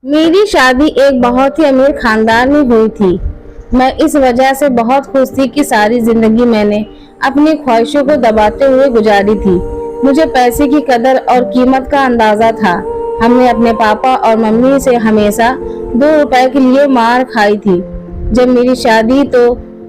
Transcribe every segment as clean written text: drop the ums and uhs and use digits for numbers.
मेरी शादी एक बहुत ही अमीर खानदान में हुई थी। मैं इस वजह से बहुत खुश थी कि सारी जिंदगी मैंने अपनी ख्वाहिशों को दबाते हुए गुजारी थी। मुझे पैसे की कदर और कीमत का अंदाजा था। हमने अपने पापा और मम्मी से हमेशा 2 रुपए के लिए मार खाई थी। जब मेरी शादी तो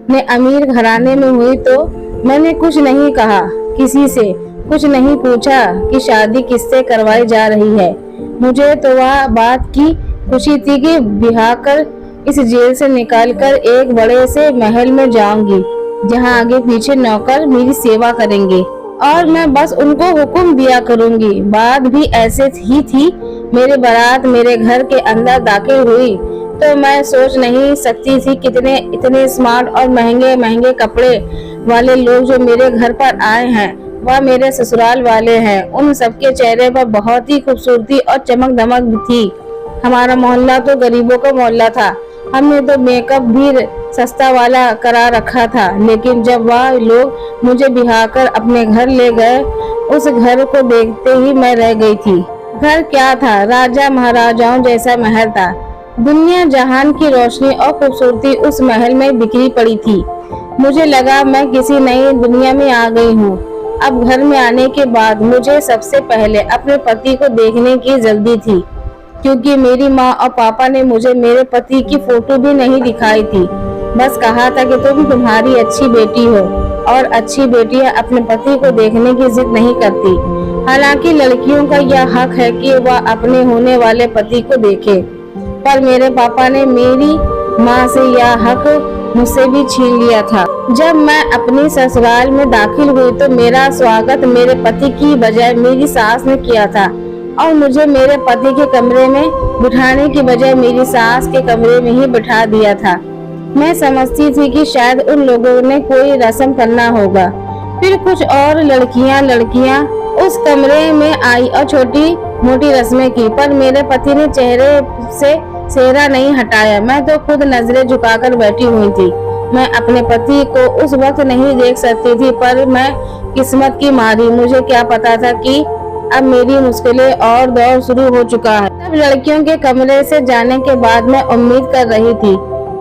ने अमीर घराने में हुई तो मैंने कुछ नहीं कहा, किसी से कुछ नहीं पूछा कि शादी किससे करवाई जा रही है। मुझे तो वह बात की खुशी थी कि ब्याह कर इस जेल से निकालकर एक बड़े से महल में जाऊंगी, जहां आगे पीछे नौकर मेरी सेवा करेंगे और मैं बस उनको हुक्म दिया करूंगी। बात भी ऐसे ही थी। मेरी बारात मेरे घर के अंदर दाखिल हुई तो मैं सोच नहीं सकती थी कितने इतने स्मार्ट और महंगे महंगे कपड़े वाले लोग जो मेरे घर पर आए हैं वह मेरे ससुराल वाले हैं। उन सबके चेहरे पर बहुत ही खूबसूरती और चमक दमक थी। हमारा मोहल्ला तो गरीबों का मोहल्ला था। हमने तो मेकअप भी सस्ता वाला करा रखा था, लेकिन जब वह लोग मुझे बिहाकर अपने घर ले गए, उस घर को देखते ही मैं रह गई थी। घर क्या था, राजा महाराजाओं जैसा महल था। दुनिया जहान की रोशनी और खूबसूरती उस महल में बिखरी पड़ी थी। मुझे लगा मैं किसी नई दुनिया में आ गई हूँ। अब घर में आने के बाद मुझे सबसे पहले अपने पति को देखने की जल्दी थी, क्योंकि मेरी माँ और पापा ने मुझे मेरे पति की फोटो भी नहीं दिखाई थी। बस कहा था कि तुम्हारी अच्छी बेटी हो, और अच्छी बेटियां अपने पति को देखने की जिद नहीं करती। हालांकि लड़कियों का यह हक है कि वह अपने होने वाले पति को देखे, पर मेरे पापा ने मेरी माँ से यह हक मुझसे भी छीन लिया था। जब मैं अपनी ससुराल में दाखिल हुई तो मेरा स्वागत मेरे पति की बजाय मेरी सास ने किया था, और मुझे मेरे पति के कमरे में बिठाने की बजाय मेरी सास के कमरे में ही बिठा दिया था। मैं समझती थी कि शायद उन लोगों ने कोई रस्म करना होगा। फिर कुछ और लड़कियां उस कमरे में आई और छोटी मोटी रस्में की, पर मेरे पति ने चेहरे से सेहरा नहीं हटाया। मैं तो खुद नजरें झुकाकर बैठी हुई थी। मैं अपने पति को उस वक्त नहीं देख सकती थी, पर मैं किस्मत की मारी। मुझे क्या पता था कि अब मेरी मुश्किलें और दौर शुरू हो चुका है। सब लड़कियों के कमरे से जाने के बाद मैं उम्मीद कर रही थी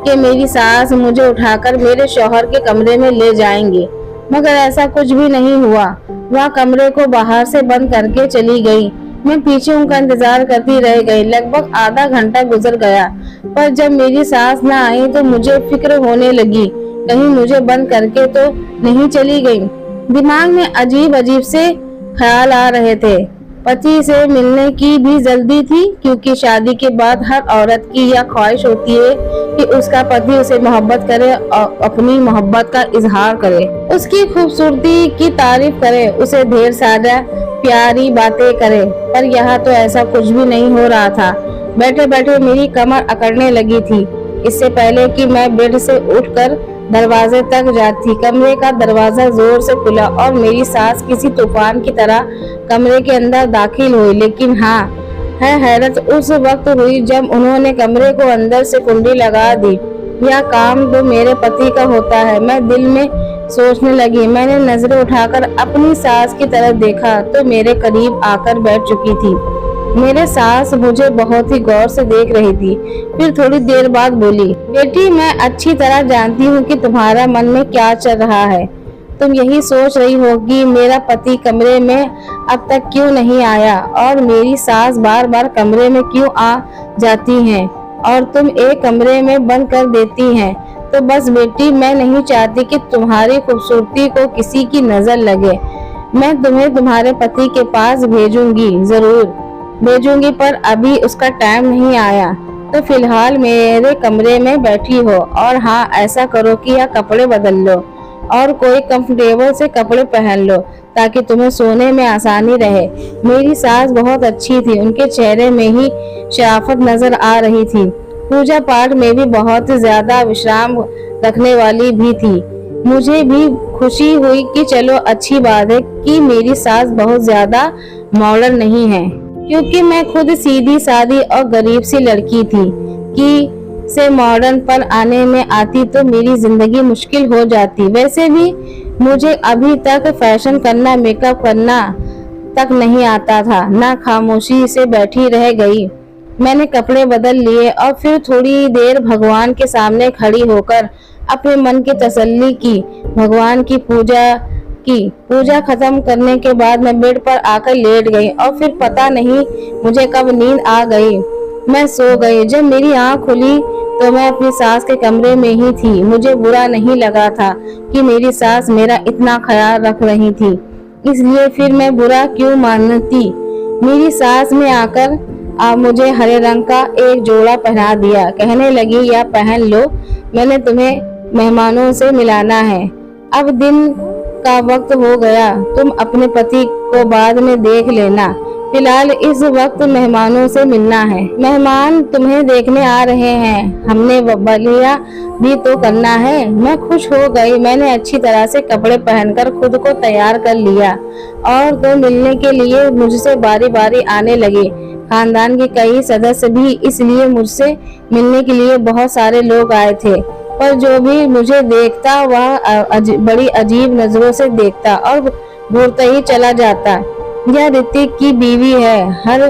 कि मेरी सास मुझे उठाकर मेरे शौहर के कमरे में ले जाएंगे, मगर ऐसा कुछ भी नहीं हुआ। वह कमरे को बाहर से बंद करके चली गई। मैं पीछे उनका इंतजार करती रह गई। लगभग आधा घंटा गुजर गया, पर जब मेरी सास न आई तो मुझे फिक्र होने लगी, कहीं मुझे बंद करके तो नहीं चली गई। दिमाग में अजीब अजीब से ख्याल आ रहे थे। पति से मिलने की भी जल्दी थी, क्योंकि शादी के बाद हर औरत की यह ख्वाहिश होती है कि उसका पति उसे मोहब्बत करे और अपनी मोहब्बत का इजहार करे, उसकी खूबसूरती की तारीफ करे, उसे ढेर सारा प्यारी बातें करे। पर यहाँ तो ऐसा कुछ भी नहीं हो रहा था। बैठे बैठे मेरी कमर अकड़ने लगी थी। इससे पहले कि मैं बेड से उठकर दरवाजे तक जाती, कमरे का दरवाजा जोर से खुला और मेरी सास किसी तूफान की तरह कमरे के अंदर दाखिल हुई। लेकिन हाँ, है हैरत उस वक्त हुई जब उन्होंने कमरे को अंदर से कुंडी लगा दी। यह काम तो मेरे पति का होता है, मैं दिल में सोचने लगी। मैंने नजरें उठाकर अपनी सास की तरफ देखा तो मेरे करीब आकर बैठ चुकी थी। मेरे सास मुझे बहुत ही गौर से देख रही थी। फिर थोड़ी देर बाद बोली, बेटी, मैं अच्छी तरह जानती हूँ कि तुम्हारा मन में क्या चल रहा है। तुम यही सोच रही होगी मेरा पति कमरे में अब तक क्यों नहीं आया, और मेरी सास बार बार कमरे में क्यों आ जाती हैं और तुम एक कमरे में बंद कर देती हैं। तो बस बेटी, मैं नहीं चाहती कि तुम्हारी खूबसूरती को किसी की नजर लगे। मैं तुम्हें तुम्हारे पति के पास भेजूंगी, जरूर भेजूंगी, पर अभी उसका टाइम नहीं आया। तो फिलहाल मेरे कमरे में बैठी हो, और हाँ, ऐसा करो कि यह कपड़े बदल लो और कोई कंफर्टेबल से कपड़े पहन लो, ताकि तुम्हें सोने में आसानी रहे। मेरी सास बहुत अच्छी थी, उनके चेहरे में ही शराफत नजर आ रही थी। पूजा पाठ में भी बहुत ज्यादा विश्राम रखने वाली भी थी। मुझे भी खुशी हुई कि चलो अच्छी बात है कि मेरी सास बहुत ज्यादा मॉडर्न नहीं है, क्योंकि मैं खुद सीधी सादी और गरीब सी लड़की थी कि से मॉडर्न पर आने में आती तो मेरी जिंदगी मुश्किल हो जाती। वैसे भी मुझे अभी तक फैशन करना, मेकअप करना तक नहीं आता था। ना खामोशी से बैठी रह गई मैंने कपड़े बदल लिए और फिर थोड़ी देर भगवान के सामने खड़ी होकर अपने मन की तसल्ली की, भगवान की पूजा खत्म करने के बाद मैं बेड पर आकर लेट गई और फिर पता नहीं मुझे कब नींद आ गई। मैं सो गई। जब मेरी आंख खुली तो मैं अपनी सास के कमरे में ही थी। मुझे बुरा नहीं लगा था कि मेरी सास मेरा इतना ख्याल रख रही थी, इसलिए फिर मैं बुरा क्यों मानती। मेरी सास में आकर आप मुझे हरे रंग का एक जोड़ा पहना दिया। कहने लगी, यह पहन लो, मैंने तुम्हें मेहमानों से मिलाना है। अब दिन का वक्त हो गया, तुम अपने पति को बाद में देख लेना, फिलहाल इस वक्त मेहमानों से मिलना है। मेहमान तुम्हें देखने आ रहे हैं, हमने बलिया भी तो करना है। मैं खुश हो गई। मैंने अच्छी तरह से कपड़े पहनकर खुद को तैयार कर लिया और तो मिलने के लिए मुझसे बारी बारी आने लगे। खानदान के कई सदस्य भी, इसलिए मुझसे मिलने के लिए बहुत सारे लोग आए थे। पर जो भी मुझे देखता वह बड़ी अजीब नजरों से देखता और घूरता ही चला जाता। यह ऋतिक की बीवी है। हर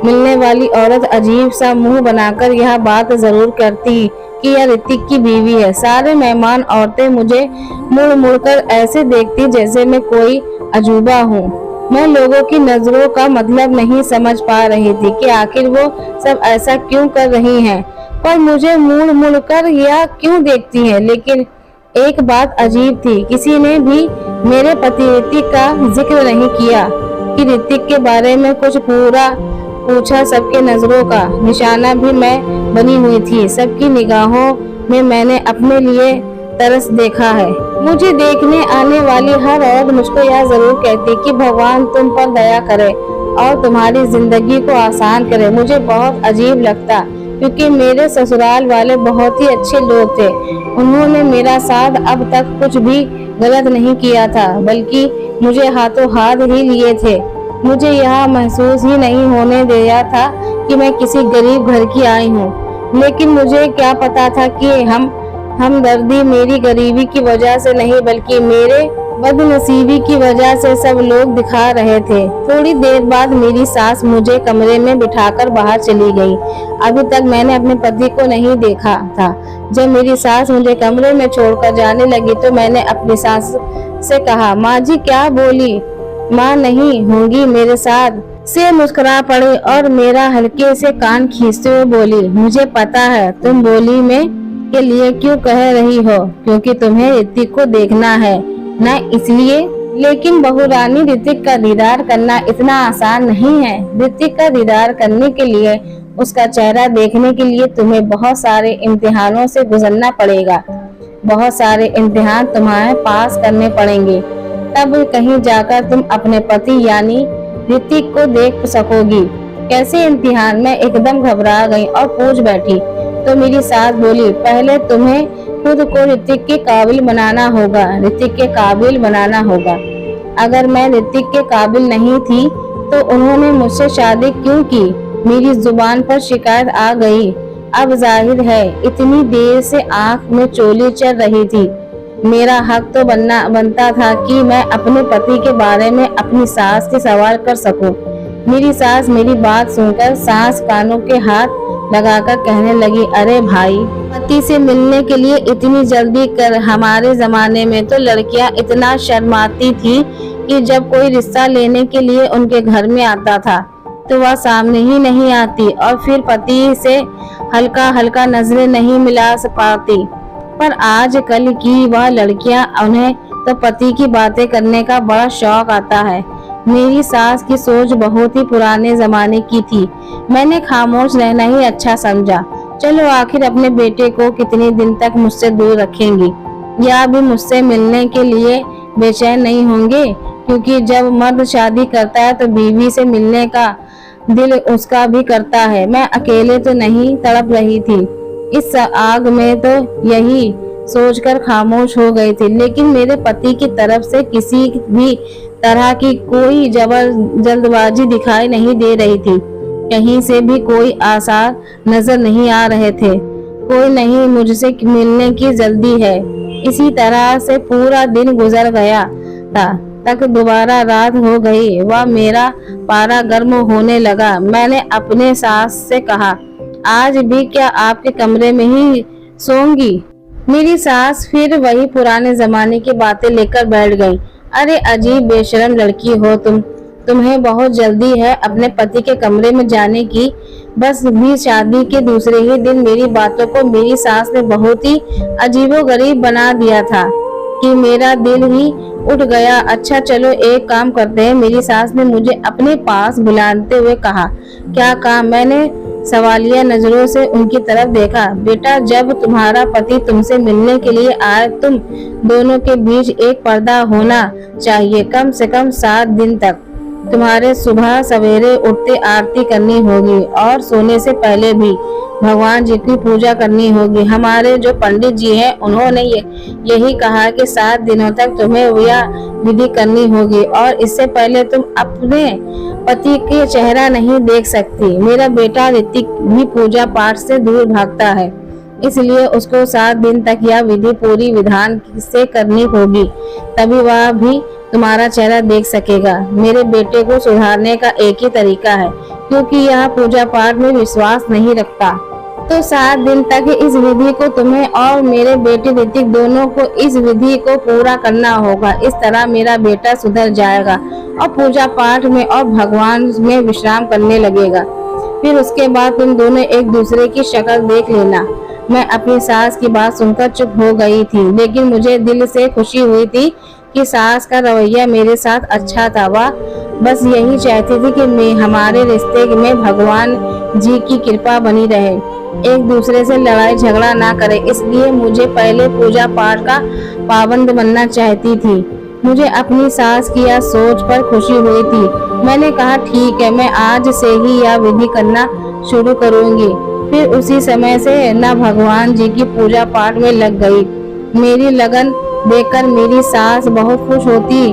मिलने वाली औरत अजीब सा मुंह बनाकर यह बात जरूर करती कि यह ऋतिक की बीवी है। सारे मेहमान औरतें मुझे मुड़ मुड़ कर ऐसे देखती जैसे मैं कोई अजूबा हूँ। मैं लोगों की नजरों का मतलब नहीं समझ पा रही थी कि आखिर वो सब ऐसा क्यों कर रही हैं, पर मुझे मुड़ मुड़ कर यह क्यों देखती हैं। लेकिन एक बात अजीब थी, किसी ने भी मेरे पति ऋतिक का जिक्र नहीं किया कि ऋतिक के बारे में कुछ पूछा। सबके नजरों का निशाना भी मैं बनी हुई थी। सबकी निगाहों में मैंने अपने लिए तरस देखा है। मुझे देखने आने वाली हर औरत मुझको यह जरूर कहती कि भगवान तुम पर दया करे और तुम्हारी जिंदगी को आसान करे। मुझे बहुत अजीब लगता क्योंकि मेरे ससुराल वाले बहुत ही अच्छे लोग थे। उन्होंने मेरा साथ अब तक कुछ भी गलत नहीं किया था, बल्कि मुझे हाथों हाथ ही लिए थे। मुझे यह महसूस ही नहीं होने दिया था कि मैं किसी गरीब घर की आई हूँ। लेकिन मुझे क्या पता था कि हमदर्दी मेरी गरीबी की वजह से नहीं, बल्कि मेरे बदनसीबी की वजह से सब लोग दिखा रहे थे। थोड़ी देर बाद मेरी सास मुझे कमरे में बिठाकर बाहर चली गई। अभी तक मैंने अपने पति को नहीं देखा था। जब मेरी सास मुझे कमरे में छोड़कर जाने लगी तो मैंने अपनी सास से कहा, माँ जी क्या बोली? माँ नहीं होंगी मेरे साथ से मुस्कुरा पड़ी और मेरा हल्के से कान खींचते हुए बोली, मुझे पता है तुम बोली में के लिए क्यों कह रही हो, क्योंकि तुम्हें ऋतिक को देखना है न इसलिए। लेकिन बहू रानी, ऋतिक का दीदार करना इतना आसान नहीं है। ऋतिक का दीदार करने के लिए, उसका चेहरा देखने के लिए तुम्हें बहुत सारे इम्तिहानों से गुजरना पड़ेगा। बहुत सारे इम्तिहान तुम्हें पास करने पड़ेंगे, तब कहीं जाकर तुम अपने पति यानी ऋतिक को देख सकोगी। कैसे इम्तिहान? मैं एकदम घबरा गई और पूछ बैठी। तो मेरी सास बोली, पहले तुम्हें खुद को ऋतिक के काबिल बनाना होगा। ऋतिक के काबिल बनाना होगा। अगर मैं ऋतिक के काबिल नहीं थी तो उन्होंने मुझसे शादी क्यों की? मेरी जुबान पर शिकायत आ गई। अब जाहिर है इतनी देर से आंख में चोली चल रही थी। मेरा हक तो बनता था कि मैं अपने पति के बारे में अपनी सास से सवाल कर सकूं। मेरी सास मेरी बात सुनकर सास कानों के हाथ लगाकर कहने लगी, अरे भाई, पति से मिलने के लिए इतनी जल्दी कर। हमारे जमाने में तो लड़कियां इतना शर्माती थी कि जब कोई रिश्ता लेने के लिए उनके घर में आता था तो वह सामने ही नहीं आती और फिर पति से हल्का हल्का नजरें नहीं मिला पाती। पर आजकल की वह लड़कियां, उन्हें तो पति की बातें करने का बड़ा शौक आता है। मेरी सास की सोच बहुत ही पुराने जमाने की थी। मैंने खामोश रहना ही अच्छा समझा। चलो, आखिर अपने बेटे को कितने दिन तक मुझसे दूर रखेंगी, या भी मुझसे मिलने के लिए बेचैन नहीं होंगे? क्योंकि जब मर्द शादी करता है तो बीवी से मिलने का दिल उसका भी करता है। मैं अकेले तो नहीं तड़प रही थी इस आग में, तो यही सोचकर खामोश हो गई थी। लेकिन मेरे पति की तरफ से किसी भी तरह की कोई जल्दबाजी दिखाई नहीं दे रही थी। कहीं से भी कोई आसार नजर नहीं आ रहे थे। कोई नहीं मुझसे मिलने की जल्दी है। इसी तरह से पूरा दिन गुजर गया था। तक दोबारा रात हो गई। वह मेरा पारा गर्म होने लगा। मैंने अपने सास से कहा, आज भी क्या आपके कमरे में ही सोऊंगी? मेरी सास फिर वही पुराने जमाने की बातें लेकर बैठ गई। अरे अजीब बेशरम लड़की हो तुम। तुम्हें बहुत जल्दी है अपने पति के कमरे में जाने की। बस भी शादी के दूसरे ही दिन मेरी बातों को मेरी सास ने बहुत ही अजीबोगरीब बना दिया था कि मेरा दिल ही उठ गया। अच्छा चलो एक काम करते हैं, मेरी सास ने मुझे अपने पास बुलाते हुए कहा। क्या काम? मैंने सवालिया नजरों से उनकी तरफ देखा। बेटा, जब तुम्हारा पति तुमसे मिलने के लिए आए, तुम दोनों के बीच एक पर्दा होना चाहिए, कम से कम 7 दिन तक। तुम्हारे सुबह सवेरे उठते आरती करनी होगी और सोने से पहले भी भगवान जी की पूजा करनी होगी। हमारे जो पंडित जी हैं उन्होंने यही कहा कि 7 दिनों तक तुम्हें यह विधि करनी होगी और इससे पहले तुम अपने पति के चेहरा नहीं देख सकती। मेरा बेटा ऋतिक भी पूजा पाठ से दूर भागता है, इसलिए उसको 7 दिन तक यह विधि पूरी विधान से करनी होगी, तभी वह भी तुम्हारा चेहरा देख सकेगा। मेरे बेटे को सुधारने का एक ही तरीका है, क्योंकि यह पूजा पाठ में विश्वास नहीं रखता। तो 7 दिन तक इस विधि को तुम्हें और मेरे बेटे ऋतिक दोनों को इस विधि को पूरा करना होगा। इस तरह मेरा बेटा सुधर जाएगा और पूजा पाठ में और भगवान में विश्राम करने लगेगा। फिर उसके बाद तुम दोनों एक दूसरे की शक्ल देख लेना। मैं अपनी सास की बात सुनकर चुप हो गई थी, लेकिन मुझे दिल से खुशी हुई थी कि सास का रवैया मेरे साथ अच्छा था। वह बस यही चाहती थी कि हमारे रिश्ते में भगवान जी की कृपा बनी रहे, एक दूसरे से लड़ाई झगड़ा ना करे। इसलिए मुझे पहले पूजा पाठ का पाबंद बनना चाहती थी। मुझे अपनी सास की यह सोच पर खुशी हुई थी। मैंने कहा, ठीक है, मैं आज से ही यह विधि करना शुरू करूंगी। फिर उसी समय से न भगवान जी की पूजा पाठ में लग गई। मेरी लगन देखकर मेरी सास बहुत खुश होती।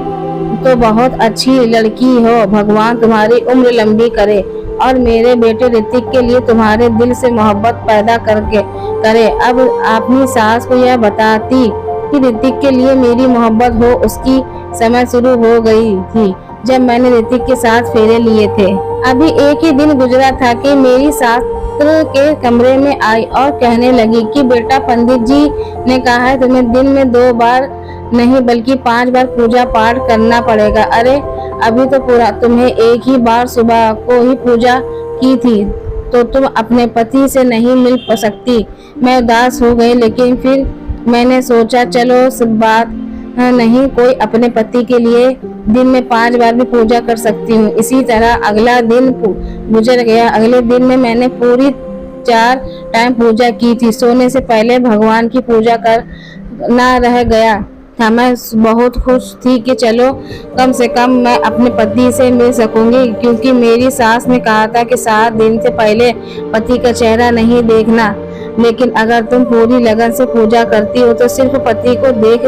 तो बहुत अच्छी लड़की हो, भगवान तुम्हारी उम्र लंबी करे और मेरे बेटे ऋतिक के लिए तुम्हारे दिल से मोहब्बत पैदा करे। अब अपनी सास को यह बताती कि ऋतिक के लिए मेरी मोहब्बत हो, उसकी समय शुरू हो गई थी जब मैंने ऋतिक के साथ फेरे लिए थे। अभी एक ही दिन गुजरा था कि मेरी सास के कमरे में आई और कहने लगी कि बेटा, पंडित जी ने कहा है तुम्हें दिन में 2 बार नहीं बल्कि 5 बार पूजा पाठ करना पड़ेगा। अरे अभी तो पूरा तुम्हें एक ही बार सुबह को ही पूजा की थी, तो तुम अपने पति से नहीं मिल सकती। मैं उदास हो गई, लेकिन फिर मैंने सोचा चलो सब बात नहीं, कोई अपने पति के लिए दिन में 5 बार भी पूजा कर सकती हूँ। इसी तरह अगला दिन गुजर गया। अगले दिन में मैंने पूरी 4 टाइम पूजा की थी। सोने से पहले भगवान की पूजा करना रह गया था। मैं बहुत खुश थी कि चलो कम से कम मैं अपने पति से मिल सकूंगी, क्योंकि मेरी सास ने कहा था कि 7 दिन से पहले पति का चेहरा नहीं देखना। लेकिन अगर तुम पूरी लगन से पूजा करती हो तो सिर्फ पति को देख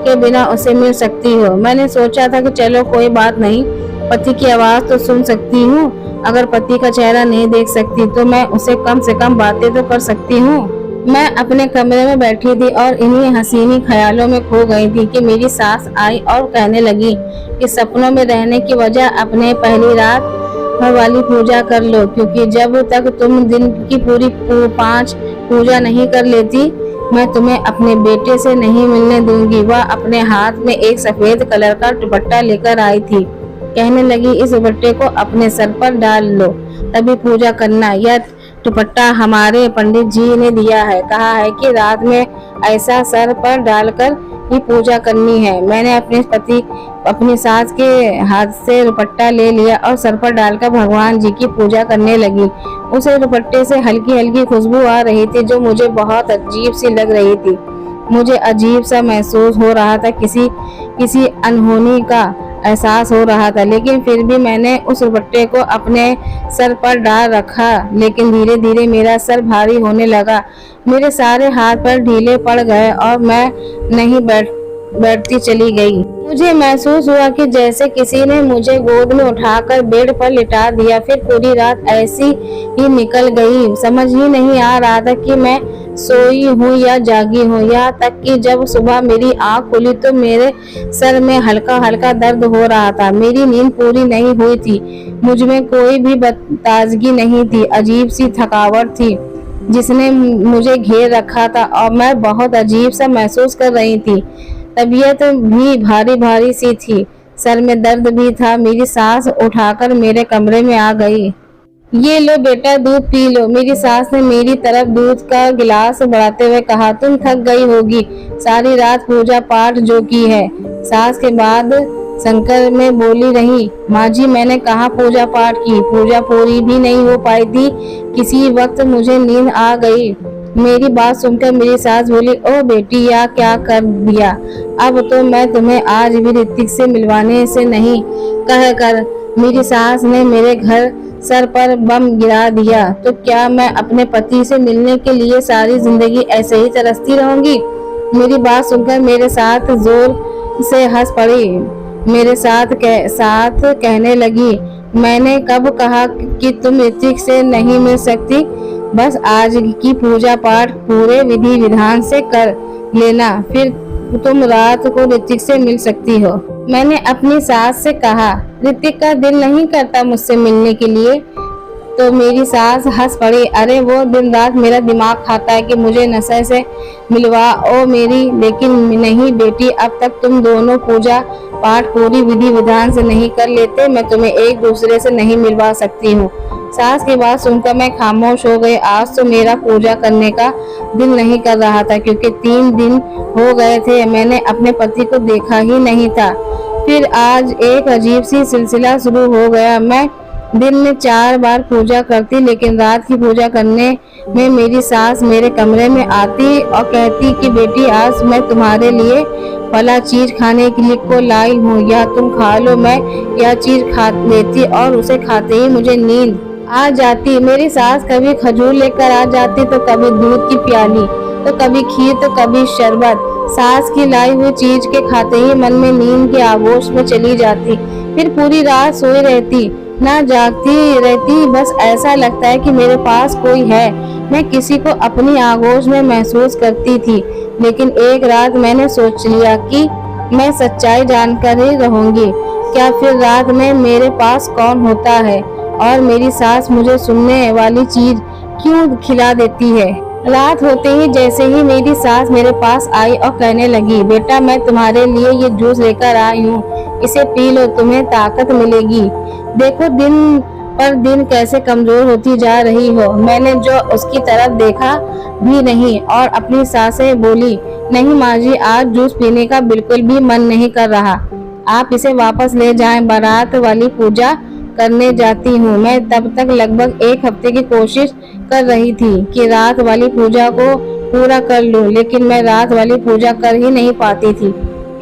के बिना उसे मिल सकती हो। मैंने सोचा था कि चलो कोई बात नहीं, पति की आवाज तो सुन सकती हूँ। अगर पति का चेहरा नहीं देख सकती तो मैं उसे कम से कम बातें तो कर सकती हूँ। मैं अपने कमरे में बैठी थी और इन्हीं हसीनी ख्यालों में खो गई थी कि मेरी सास आई और कहने लगी कि सपनों में रहने की वजह अपने पहली रात वाली पूजा कर लो, क्योंकि जब तक तुम दिन की पूरी 5 पूजा नहीं कर लेती मैं तुम्हें अपने बेटे से नहीं मिलने दूंगी। वह अपने हाथ में एक सफेद कलर का दुपट्टा लेकर आई थी। कहने लगी, इस दुपट्टे को अपने सर पर डाल लो, तभी पूजा करना। यह दुपट्टा हमारे पंडित जी ने दिया है, कहा है कि रात में ऐसा सर पर डालकर ही पूजा करनी है। मैंने अपनी सास के हाथ से दुपट्टा ले लिया और सर पर डालकर भगवान जी की पूजा करने लगी। उसे दुपट्टे से हल्की हल्की खुशबू आ रही थी जो मुझे बहुत अजीब सी लग रही थी। मुझे अजीब सा महसूस हो रहा था, किसी अनहोनी का एहसास हो रहा था, लेकिन फिर भी मैंने उस दुपट्टे को अपने सर पर डाल रखा। लेकिन धीरे धीरे मेरा सर भारी होने लगा, मेरे सारे हाथ पैर ढीले पड़ गए और मैं नहीं बैठती चली गई। मुझे महसूस हुआ कि जैसे किसी ने मुझे गोद में उठाकर बेड पर लिटा दिया। फिर पूरी रात ऐसी ही निकल गई। समझ ही नहीं आ रहा था कि मैं सोई हूँ या जागी हूँ। यहाँ तक कि जब सुबह मेरी आंख खुली तो मेरे सर में हल्का हल्का दर्द हो रहा था। मेरी नींद पूरी नहीं हुई थी। मुझ में कोई भी ताजगी नहीं थी। अजीब सी थकावट थी जिसने मुझे घेर रखा था और मैं बहुत अजीब सा महसूस कर रही थी। तबीयत भी भारी भारी सी थी। सर में दर्द भी था। मेरी सास उठाकर मेरे कमरे में आ गई। ये लो बेटा, दूध पी लो। मेरी सास ने मेरी तरफ दूध का गिलास बढ़ाते हुए कहा, तुम थक गई होगी, सारी रात पूजा पाठ जो की है। सास के बाद शंकर में बोली रही, माँ जी मैंने कहाँ पूजा पाठ की, पूजा पूरी भी नहीं हो पाई थी। किसी वक्त मुझे नींद आ गई। मेरी बात सुनकर मेरी सास बोली, ओ बेटी या क्या कर दिया। अब तो मैं तुम्हें आज भी ऋतिक से मिलवाने से नहीं कहकर मेरी सास ने मेरे घर सर पर बम गिरा दिया। तो क्या मैं अपने पति से मिलने के लिए सारी जिंदगी ऐसे ही तरसती रहूंगी। मेरी बात सुनकर मेरे साथ जोर से हंस पड़ी। मेरे साथ कहने लगी, मैंने कब कहा कि तुम ऋतिक से नहीं मिल सकती। बस आज की पूजा पाठ पूरे विधि विधान से कर लेना, फिर तुम रात को ऋतिक से मिल सकती हो। मैंने अपनी सास से कहा, ऋतिक का दिल नहीं करता मुझसे मिलने के लिए। तो मेरी सास हंस पड़ी, अरे वो दिन रात मेरा दिमाग खाता है कि मुझे नशे से मिलवा ओ मेरी। लेकिन नहीं बेटी, अब तक तुम दोनों पूजा पाठ पूरी विधि विधान से नहीं कर लेते, मैं तुम्हें एक दूसरे से नहीं मिलवा सकती हूँ। सास की बात सुनकर मैं खामोश हो गई। आज तो मेरा पूजा करने का दिल नहीं कर रहा था, क्योंकि 3 दिन हो गए थे मैंने अपने पति को देखा ही नहीं था। फिर आज एक अजीब सी सिलसिला शुरू हो गया। मैं दिन में 4 बार पूजा करती, लेकिन रात की पूजा करने में मेरी सास मेरे कमरे में आती और कहती कि बेटी आज मैं तुम्हारे लिए फला चीज खाने के लिए को लाई हूँ, या तुम खा लो। मैं यह चीज खा लेती और उसे खाते ही मुझे नींद आ जाती। मेरी सास कभी खजूर लेकर आ जाती, तो कभी दूध की प्याली, तो कभी खीर, तो कभी शरबत। सास की लाई हुई चीज के खाते ही मन में नींद के आगोश में चली जाती। फिर पूरी रात सोई रहती, ना जागती रहती। बस ऐसा लगता है कि मेरे पास कोई है। मैं किसी को अपनी आगोश में महसूस करती थी। लेकिन एक रात मैंने सोच लिया कि मैं सच्चाई जानकर ही रहूंगी। क्या फिर रात में मेरे पास कौन होता है और मेरी सास मुझे सुनने वाली चीज क्यों खिला देती है। रात होते ही जैसे ही मेरी सास मेरे पास आई और कहने लगी, बेटा मैं तुम्हारे लिए ये जूस लेकर आई हूँ, इसे पी लो, तुम्हें ताकत मिलेगी। देखो दिन पर दिन कैसे कमजोर होती जा रही हो। मैंने जो उसकी तरफ देखा भी नहीं और अपनी सास से बोली, नहीं माँ जी, आज जूस पीने का बिल्कुल भी मन नहीं कर रहा, आप इसे वापस ले जाएं, बारात वाली पूजा करने जाती हूँ। मैं तब तक लगभग 1 हफ्ते की कोशिश कर रही थी कि रात वाली पूजा को पूरा कर लूं, लेकिन मैं रात वाली पूजा कर ही नहीं पाती थी।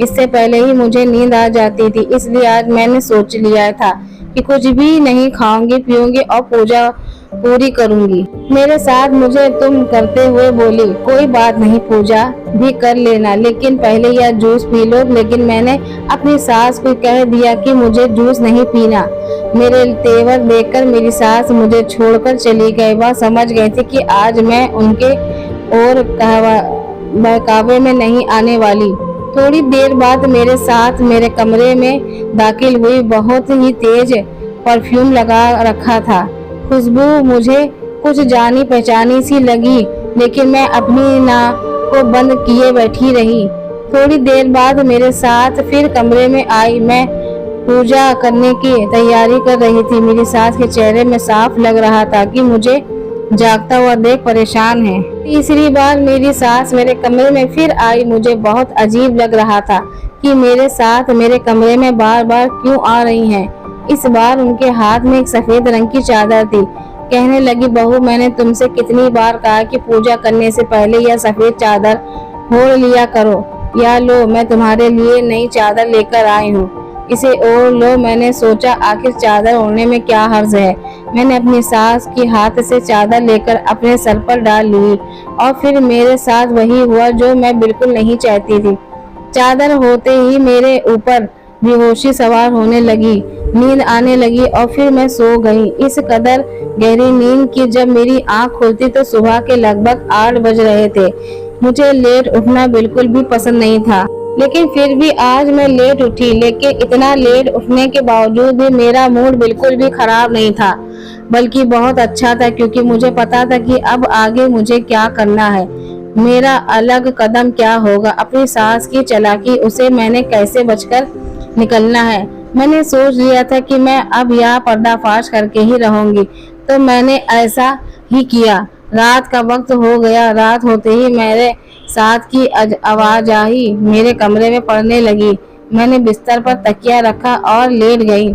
इससे पहले ही मुझे नींद आ जाती थी। इसलिए आज मैंने सोच लिया था कि कुछ भी नहीं खाऊंगी पीऊंगी और पूजा पूरी करूंगी। मेरे साथ मुझे तुम करते हुए बोली, कोई बात नहीं, पूजा भी कर लेना, लेकिन पहले यह जूस पी लो। लेकिन मैंने अपनी सास को कह दिया कि मुझे जूस नहीं पीना। मेरे तेवर देखकर मेरी सास मुझे छोड़कर चली गई। वह समझ गए थे कि आज मैं उनके और बहकावे में नहीं आने वाली। थोड़ी देर बाद मेरे साथ मेरे कमरे में दाखिल हुई। बहुत ही तेज परफ्यूम लगा रखा था। खुशबू मुझे कुछ जानी पहचानी सी लगी, लेकिन मैं अपनी नाक को बंद किए बैठी रही। थोड़ी देर बाद मेरे साथ फिर कमरे में आई। मैं पूजा करने की तैयारी कर रही थी। मेरी सास के चेहरे में साफ लग रहा था कि मुझे जागता हुआ देख परेशान है। तीसरी बार मेरी सास मेरे कमरे में फिर आई। मुझे बहुत अजीब लग रहा था कि मेरे साथ मेरे कमरे में बार बार क्यों आ रही हैं। इस बार उनके हाथ में एक सफेद रंग की चादर थी। कहने लगी, बहू मैंने तुमसे कितनी बार कहा कि पूजा करने से पहले यह सफेद चादर ओढ़ लिया करो। या लो, मैं तुम्हारे लिए नई चादर लेकर आई हूँ, इसे ओढ़ लो। मैंने सोचा आखिर चादर ओढ़ने में क्या हर्ज है। मैंने अपनी सास की हाथ से चादर लेकर अपने सर पर डाल ली और फिर मेरे साथ वही हुआ जो मैं बिल्कुल नहीं चाहती थी। चादर होते ही मेरे ऊपर बेहोशी सवार होने लगी। नींद आने लगी और फिर मैं सो गई। इस कदर गहरी नींद की जब मेरी आंख खुलती तो सुबह के लगभग 8 बज रहे थे। मुझे लेट उठना बिल्कुल भी पसंद नहीं था, लेकिन फिर भी आज मैं लेट उठी। लेकिन इतना लेट उठने के बावजूद भी मेरा मूड बिल्कुल भी खराब नहीं था, बल्कि बहुत अच्छा था, क्योंकि मुझे पता था कि अब आगे मुझे क्या करना है, मेरा अलग कदम क्या होगा, अपनी सास की चालाकी उसे मैंने कैसे बचकर निकलना है। मैंने सोच लिया था कि मैं अब यह पर्दाफाश करके ही रहूंगी, तो मैंने ऐसा ही किया। रात का वक्त हो गया। रात होते ही मेरे साथ की आवाज आई, मेरे कमरे में पड़ने लगी। मैंने बिस्तर पर तकिया रखा और लेट गई।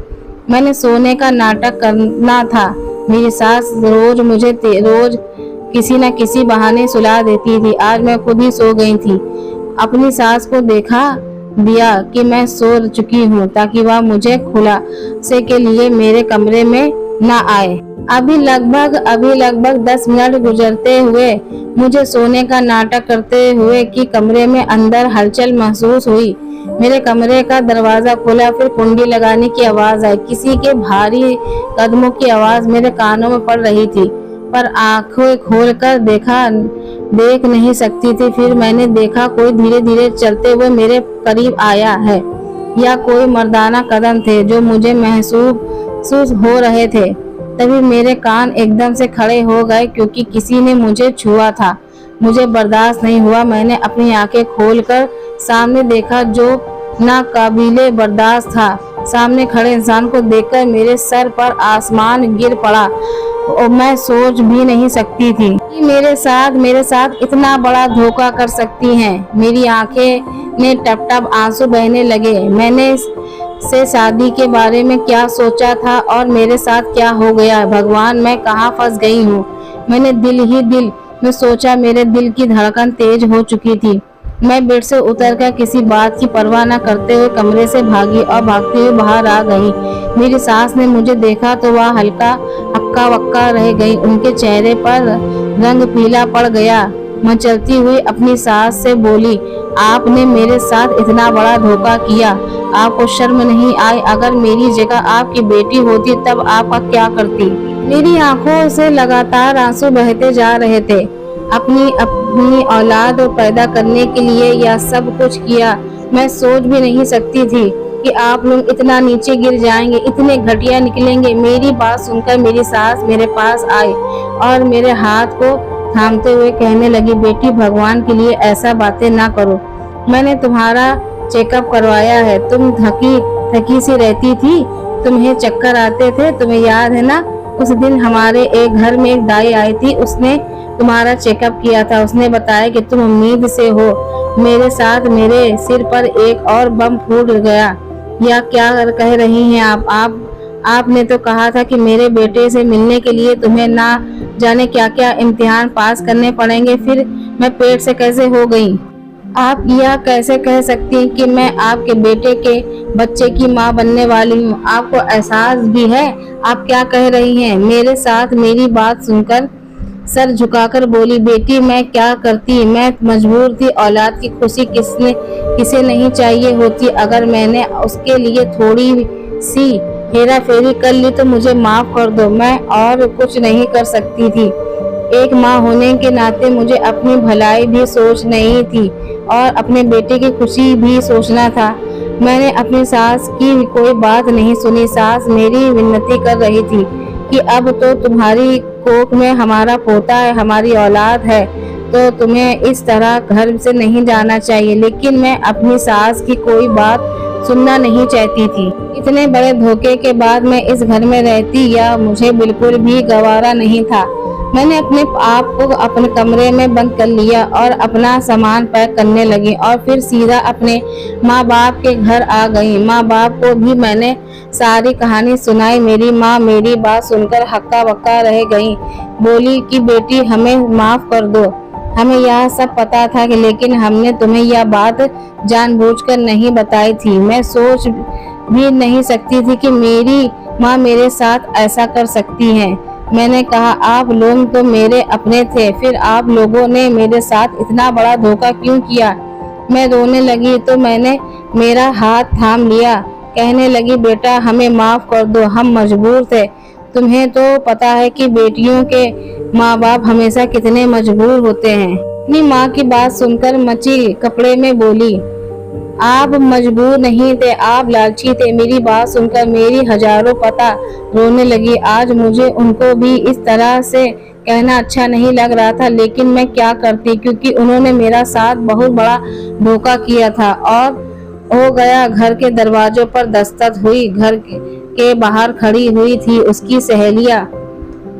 मैंने सोने का नाटक करना था। मेरी सास रोज मुझे रोज किसी न किसी बहाने सुला देती थी। आज मैं खुद ही सो गई थी। अपनी सास को देखा दिया कि मैं सो चुकी हूँ, ताकि वह मुझे खुलासे के लिए मेरे कमरे में न आए। अभी लगभग 10 मिनट गुजरते हुए मुझे सोने का नाटक करते हुए कि कमरे में अंदर हलचल महसूस हुई। मेरे कमरे का दरवाजा खुला, फिर कुंडी लगाने की आवाज आई। किसी के भारी कदमों की आवाज मेरे कानों में पड़ रही थी, पर आंखें खोलकर देख नहीं सकती थी। फिर मैंने देखा कोई धीरे धीरे चलते हुए मेरे करीब आया है। या कोई मर्दाना कदम थे जो मुझे महसूस हो रहे थे। तभी मेरे कान एकदम से खड़े हो गए, क्योंकि किसी ने मुझे छुआ था। मुझे बर्दाश्त नहीं हुआ। मैंने अपनी आंखें खोलकर सामने देखा, जो नाकाबिले बर्दाश्त था। सामने खड़े इंसान को देखकर मेरे सर पर आसमान गिर पड़ा और मैं सोच भी नहीं सकती थी कि मेरे साथ इतना बड़ा धोखा कर सकती हैं। मेरी आंखें ने टप टप आंसू बहने लगे। मैंने से शादी के बारे में क्या सोचा था और मेरे साथ क्या हो गया। भगवान, मैं कहाँ फंस गई हूँ। मैंने दिल में सोचा। मेरे दिल की धड़कन तेज हो चुकी थी। मैं बेड से उतरकर किसी बात की परवाह न करते हुए कमरे से भागी और भागती हुई बाहर आ गई। मेरी सास ने मुझे देखा तो वह हल्का हक्का बक्का रह गई। उनके चेहरे पर रंग पीला पड़ गया। मैं चलती हुई अपनी सास से बोली, आपने मेरे साथ इतना बड़ा धोखा किया, आपको शर्म नहीं आई? अगर मेरी जगह आपकी बेटी होती तब आप क्या करती? मेरी आंखों से लगातार आंसू बहते जा रहे थे। अपनी औलाद पैदा करने के लिए यह सब कुछ किया। मैं सोच भी नहीं सकती थी कि आप लोग इतना नीचे गिर जाएंगे, इतने घटिया निकलेंगे। मेरी बात सुनकर मेरी सास मेरे पास आई और मेरे हाथ को थामते हुए कहने लगी, बेटी, भगवान के लिए ऐसा बातें ना करो। मैंने तुम्हारा चेकअप करवाया है। तुम थकी सी रहती थी, तुम्हें चक्कर आते थे, तुम्हें याद है ना? उस दिन हमारे एक घर में एक दाई आई थी, उसने तुम्हारा चेकअप किया था। उसने बताया कि तुम उम्मीद से हो। मेरे साथ मेरे सिर पर एक और बम फूट गया। या क्या कह रही हैं आपने तो कहा था कि मेरे बेटे से मिलने के लिए तुम्हें ना जाने क्या क्या इम्तिहान पास करने पड़ेंगे, फिर मैं पेट से कैसे हो गई? आप यह कैसे कह सकती हैं कि मैं आपके बेटे के बच्चे की माँ बनने वाली हूँ? आपको एहसास भी है आप क्या कह रही हैं? मेरे साथ मेरी बात सुनकर सर झुकाकर बोली, बेटी, मैं क्या करती? मैं मजबूर थी। औलाद की खुशी किसे नहीं चाहिए होती। अगर मैंने उसके लिए थोड़ी सी हेरा फेरी कर ली तो मुझे माफ कर दो। मैं और कुछ नहीं कर सकती थी। एक माँ होने के नाते मुझे अपनी भलाई भी सोच नहीं थी और अपने बेटे की खुशी भी सोचना था। मैंने अपनी सास की कोई बात नहीं सुनी। सास मेरी विनती कर रही थी कि अब तो तुम्हारी कोख में हमारा पोता है, हमारी औलाद है, तो तुम्हें इस तरह घर से नहीं जाना चाहिए। लेकिन मैं अपनी सास की कोई बात सुनना नहीं चाहती थी। इतने बड़े धोखे के बाद मैं इस घर में रहती या मुझे बिल्कुल भी गवारा नहीं था। मैंने अपने आप को अपने कमरे में बंद कर लिया और अपना सामान पैक करने लगी और फिर सीधा अपने माँ बाप के घर आ गई। माँ बाप को भी मैंने सारी कहानी सुनाई। मेरी माँ मेरी बात सुनकर हक्का बक्का रह गई। बोली कि बेटी, हमें माफ कर दो। हमें यह सब पता था कि लेकिन हमने तुम्हें यह बात जानबूझकर नहीं बताई थी। मैं सोच भी नहीं सकती थी कि मेरी माँ मेरे साथ ऐसा कर सकती हैं। मैंने कहा, आप लोग तो मेरे अपने थे, फिर आप लोगों ने मेरे साथ इतना बड़ा धोखा क्यों किया? मैं रोने लगी तो मैंने मेरा हाथ थाम लिया। कहने लगी, बेटा हमें माफ कर दो, हम मजबूर थे। तुम्हें तो पता है कि बेटियों के माँ बाप हमेशा कितने मजबूर होते हैं। अपनी माँ की बात सुनकर मची कपड़े में बोली, आप मजबूर नहीं थे, आप लालची थे। मेरी बात सुनकर मेरी हजारों पता रोने लगी। आज मुझे उनको भी इस तरह से कहना अच्छा नहीं लग रहा था, लेकिन मैं क्या करती, क्योंकि उन्होंने मेरा साथ बहुत बड़ा धोखा किया था। और हो गया। घर के दरवाजों पर दस्तक हुई। घर के बाहर खड़ी हुई थी उसकी सहेलियां।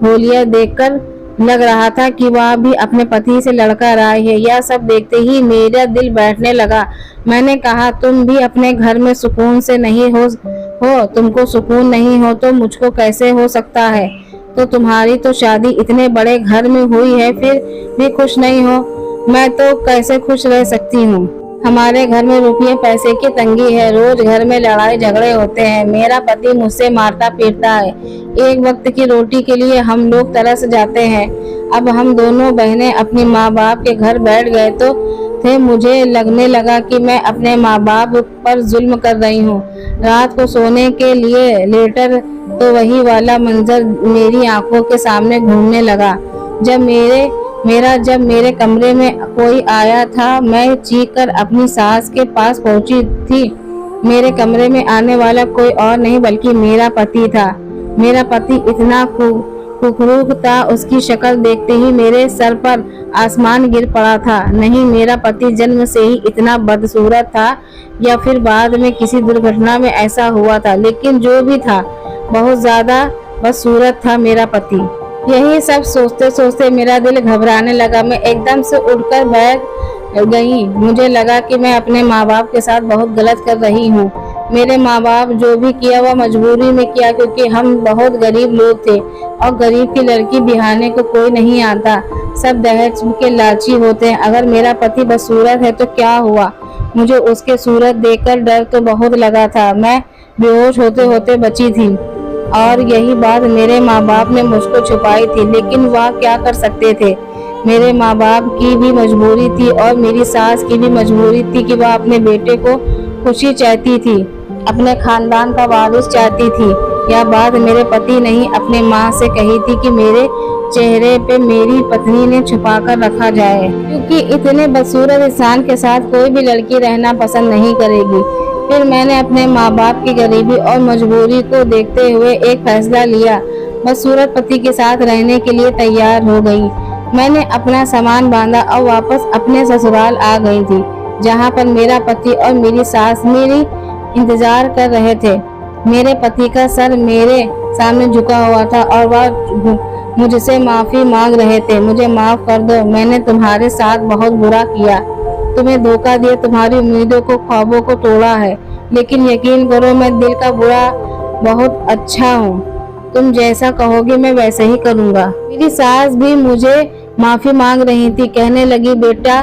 होलिया देखकर लग रहा था कि वह भी अपने पति से लड़कर आई है। यह सब देखते ही मेरा दिल बैठने लगा। मैंने कहा, तुम भी अपने घर में सुकून से नहीं हो तुमको सुकून नहीं हो तो मुझको कैसे हो सकता है। तो तुम्हारी तो शादी इतने बड़े घर में हुई है, फिर भी खुश नहीं हो। मैं तो कैसे खुश रह सकती हूँ। हमारे घर में रुपये पैसे की तंगी है, रोज घर में लड़ाई झगड़े होते हैं। मेरा पति मुझसे मारता पीटता है। एक वक्त की रोटी के लिए हम लोग तरस जाते हैं। अब हम दोनों बहनें अपनी माँ बाप के घर बैठ गए तो मुझे लगने लगा कि मैं अपने माँ बाप पर जुल्म कर रही हूँ। रात को सोने के लिए लेटर तो वही वाला मंजर मेरी आंखों के सामने घूमने लगा। जब मेरे कमरे में कोई आया था, मैं चीख कर अपनी सास के पास पहुंची थी। मेरे कमरे में आने वाला कोई और नहीं बल्कि मेरा पति था। मेरा पति इतना खुखरूक था, उसकी शक्ल देखते ही मेरे सर पर आसमान गिर पड़ा था। नहीं, मेरा पति जन्म से ही इतना बदसूरत था या फिर बाद में किसी दुर्घटना में ऐसा हुआ था, लेकिन जो भी था बहुत ज्यादा बदसूरत था मेरा पति। यही सब सोचते सोचते मेरा दिल घबराने लगा। मैं एकदम से उठकर बैठ गई। मुझे लगा कि मैं अपने माँ बाप के साथ बहुत गलत कर रही हूँ। मेरे माँ बाप जो भी किया वह मजबूरी में किया, क्योंकि हम बहुत गरीब लोग थे और गरीब की लड़की बिहाने को कोई नहीं आता। सब दहेज के लालची होते हैं। अगर मेरा पति बदसूरत है तो क्या हुआ। मुझे उसके सूरत देखकर डर तो बहुत लगा था। मैं बेहोश होते होते बची थी और यही बात मेरे माँ बाप ने मुझको छुपाई थी, लेकिन वह क्या कर सकते थे। मेरे माँ बाप की भी मजबूरी थी और मेरी सास की भी मजबूरी थी कि वह अपने बेटे को खुशी चाहती थी, अपने खानदान का वारिस चाहती थी। यह बात मेरे पति नहीं अपने माँ से कही थी कि मेरे चेहरे पे मेरी पत्नी ने छुपा कर रखा जाए, क्योंकि इतने बदसूरत इंसान के साथ कोई भी लड़की रहना पसंद नहीं करेगी। फिर मैंने अपने माँ बाप की गरीबी और मजबूरी को देखते हुए एक फैसला लिया। बदसूरत पति के साथ रहने के लिए तैयार हो गई। मैंने अपना सामान बांधा और वापस अपने ससुराल आ गई थी, जहाँ पर मेरा पति और मेरी सास मेरी इंतजार कर रहे थे। मेरे पति का सर मेरे सामने झुका हुआ था और वह मुझसे माफी मांग रहे थे। मुझे माफ कर दो, मैंने तुम्हारे साथ बहुत बुरा किया, तुम्हें धोखा दिया, तुम्हारी उम्मीदों को ख्वाबों को तोड़ा है, लेकिन यकीन करो मैं दिल का बुरा बहुत अच्छा हूँ। तुम जैसा कहोगे मैं वैसे ही करूँगा। मेरी सास भी मुझे माफी मांग रही थी। कहने लगी, बेटा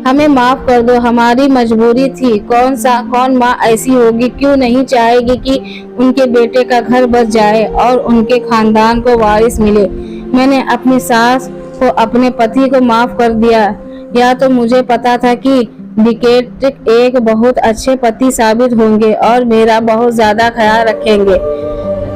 हमें माफ कर दो, हमारी मजबूरी थी। कौन माँ ऐसी होगी, क्यों नहीं चाहेगी कि उनके बेटे का घर बच जाए और उनके खानदान को वारिस मिले। मैंने अपनी सास को अपने पति को माफ कर दिया। या तो मुझे पता था कि विकेट एक बहुत अच्छे पति साबित होंगे और मेरा बहुत ज्यादा ख्याल रखेंगे।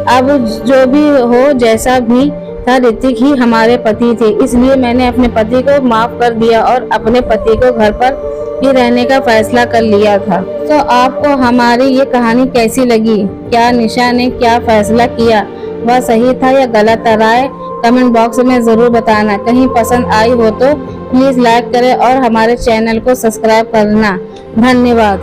अब जो भी हो, जैसा भी था, ऋतिक ही हमारे पति थे। इसलिए मैंने अपने पति को माफ कर दिया और अपने पति को घर पर ही रहने का फैसला कर लिया था। तो आपको हमारी ये कहानी कैसी लगी? क्या निशा ने क्या फैसला किया वह सही था या गलत? राय कमेंट बॉक्स में जरूर बताना। कहीं पसंद आई हो तो प्लीज लाइक करें और हमारे चैनल को सब्सक्राइब करना। धन्यवाद।